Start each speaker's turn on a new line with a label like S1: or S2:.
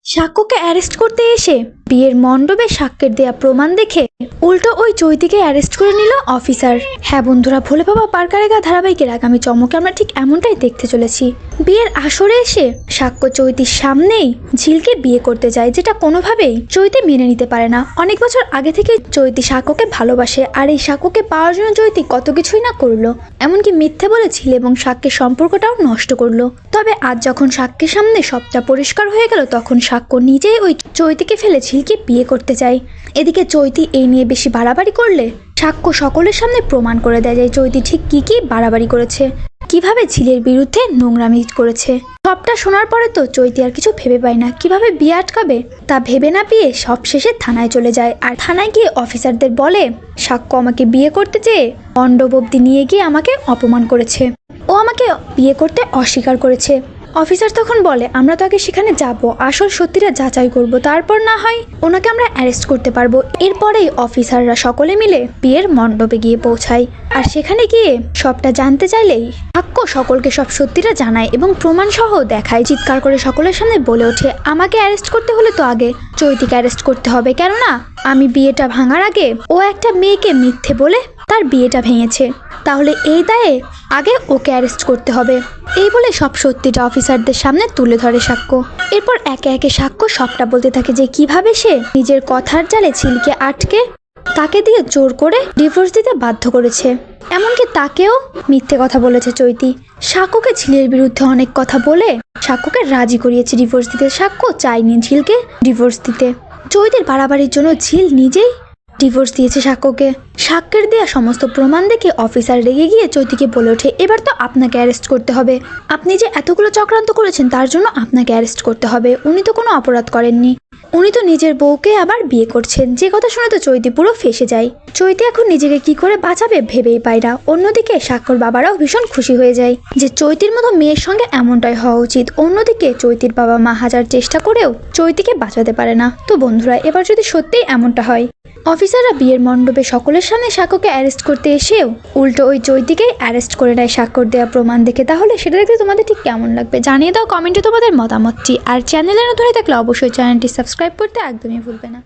S1: সাক্ষ্যকে arrest করতে এসে বিয়ের মণ্ডপে সাক্ষ্যের দেয়া প্রমাণ দেখে উল্টো ওই চৈতিকে অ্যারেস্ট করে নিল অফিসার। হ্যাঁ বন্ধুরা, ভোলে বাবা পার্কারেগা ধারাবাহিকের আগামী চমকে আমরা ঠিক এমনটাই দেখতে চলেছি। বিয়ের আসরে এসে সাক্ষ্য চৈতির সামনেই ঝিলকে বিয়ে করতে যায়, যেটা কোনোভাবেই চৈতি মেনে নিতে পারে না। অনেক বছর আগে থেকে চৈতি সাক্ষ্যকে ভালোবাসে, আর এই সাক্ষ্যকে পাওয়ার জন্য চৈতি কত কিছুই না করলো, এমনকি মিথ্যে বলে ঝিল এবং সাক্ষ্যের সম্পর্কটাও নষ্ট করলো। তবে আজ যখন সাক্ষ্যের সামনে সবটা পরিষ্কার হয়ে গেল, তখন সাক্ষ্য নিজেই ওই চৈতিকে ফেলে ঝিলকে বিয়ে করতে চায়। এদিকে চৈতি এই নিয়ে বেশি বাড়াবাড়ি করলে সাক্ষ্য সকলের সামনে প্রমাণ করে দেয় যে চৈতি ঠিক কি বাড়াবাড়ি করেছে, কিভাবে ঝিলের বিরুদ্ধে নোংরামি করেছে। সবটা শোনার পরে তো চৈতি আর কিছু ভেবে পায় না, কিভাবে বিয়ে আটকাবে তা ভেবে না পেয়ে সবশেষে থানায় চলে যায়। আর থানায় গিয়ে অফিসারদের বলে সাক্ষ্য আমাকে বিয়ে করতে চেয়ে মণ্ডপ অবধি নিয়ে গিয়ে আমাকে অপমান করেছে, ও আমাকে বিয়ে করতে অস্বীকার করেছে। অফিসার তখন বলে আমরা তো আগে সেখানে যাব, আসল সত্যিটা যাচাই করব, তারপর না হয় ওনাকে আমরা অ্যারেস্ট করতে পারবো। এরপরেই অফিসাররা সকলে মিলে বিয়ের মণ্ডপে গিয়ে পৌঁছায়, আর সেখানে গিয়ে সবটা জানতে চাইলেই সাক্ষ্য সকলকে সব সত্যিটা জানায় এবং প্রমাণ সহ দেখায়। চিৎকার করে সকলের সামনে বলে ওঠে আমাকে অ্যারেস্ট করতে হলে তো আগে চৈতিকে অ্যারেস্ট করতে হবে, কেননা আমি বিয়েটা ভাঙার আগে ও একটা মেয়েকে মিথ্যে বলে তার বিয়েটা ভেঙেছে, তাহলে এই দায়ে আগে ওকে অ্যারেস্ট করতে হবে। এই বলে সব সত্যিটা অফিসারদের সামনে তুলে ধরে সাক্ষ্য। এরপর একে একে সাক্ষ্য সবটা বলতে থাকে যে কিভাবে সে নিজের কথার জালে ঝিলকে আটকে তাকে দিয়ে জোর করে ডিভোর্স দিতে বাধ্য করেছে, এমনকি তাকেও মিথ্যে কথা বলেছে চৈতি। সাক্ষ্যকে ঝিলের বিরুদ্ধে অনেক কথা বলে সাক্ষ্যকে রাজি করিয়েছে ডিভোর্স দিতে। সাক্ষ্য চায়নি ঝিলকে ডিভোর্স দিতে, চৈতির বাড়াবাড়ির জন্য ঝিল নিজেই ডিভোর্স দিয়েছে সাক্ষ্যকে। সাক্ষ্যের দেয়া সমস্ত প্রমাণ দেখে অফিসার রেগে গিয়ে চৈতিকে বলে ওঠে এবার তো আপনাকে অ্যারেস্ট করতে হবে, আপনি যে এতগুলো চক্রান্ত করেছেন তার জন্য আপনাকে অ্যারেস্ট করতে হবে। উনি তো কোনো অপরাধ করেননি, উনি তো নিজের বউকে আবার বিয়ে করছেন। যে কথা শুনে তো চৈতি পুরো ফেঁসে যায়। চৈতি এখন নিজেকে কি করে বাঁচাবে ভেবেই পায় না। অন্যদিকে সাক্ষ্যর বাবারাও ভীষণ খুশি হয়ে যায় যে চৈতির মতো মেয়ের সঙ্গে এমনটাই হওয়া উচিত। অন্যদিকে চৈতির বাবা মা হাজার চেষ্টা করেও চৈতিকে বাঁচাতে পারে না। তো বন্ধুরা, এবার যদি সত্যিই এমনটা হয়, অফিসাররা বিয়ের মণ্ডপে সকলের সামনে সাক্ষ্যকে অ্যারেস্ট করতে এসেও উল্টো ওই চৈতিকে অ্যারেস্ট করে নেয় সাক্ষ্যর দেওয়া প্রমাণ দেখে, তাহলে সেটা দেখতে তোমাদের ঠিক কেমন লাগবে জানিয়ে দাও কমেন্টে তোমাদের মতামতটি। আর চ্যানেলে নতুন হয়ে থাকলে অবশ্যই চ্যানেলটি সাবস্ক্রাইব করতে একদমই ভুলবে না।